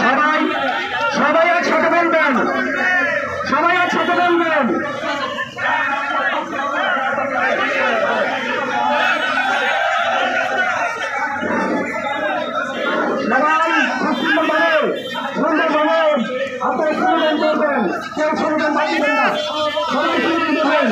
সবাই সবাই একসাথে বলবেন, সবাই একসাথে বলবেন। আপনারা স্লোগান করবেন, কেউ স্লোগান বাড়িবেন না, সবাই স্লোগান দেবেন।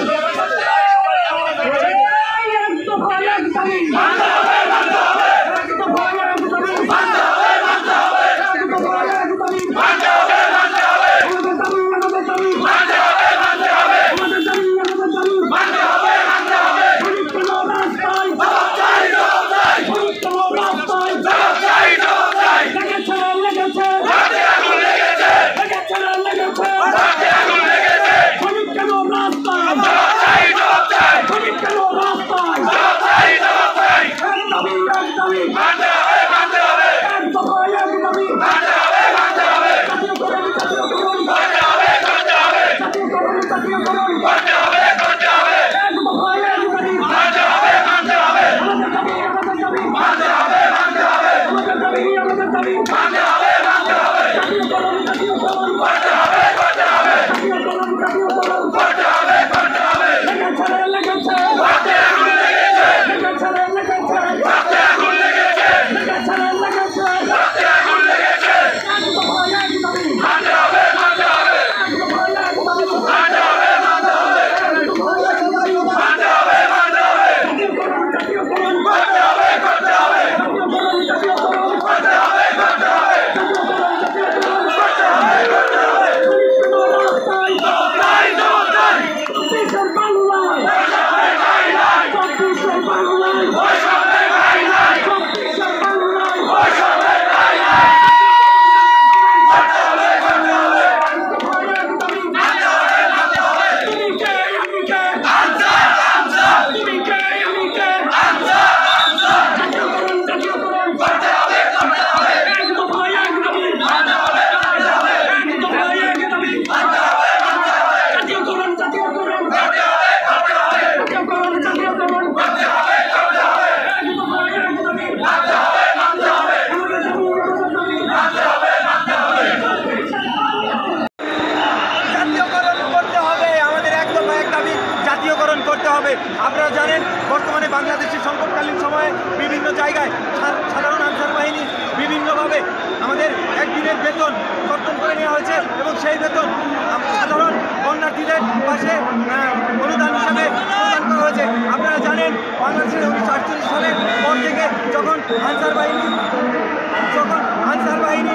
আপনারা জানেন বর্তমানে বাংলাদেশের সংকটকালীন সময়ে বিভিন্ন জায়গায় সাধারণ আনসার বাহিনী বিভিন্নভাবে আমাদের একদিনের বেতন কর্তন করে নেওয়া হয়েছে এবং সেই বেতন সাধারণ বন্যার্থীদের পাশে অনুদান হিসাবে প্রদান করা হয়েছে। আপনারা জানেন বাংলাদেশের 1948 সালের পর থেকে যখন আনসার বাহিনী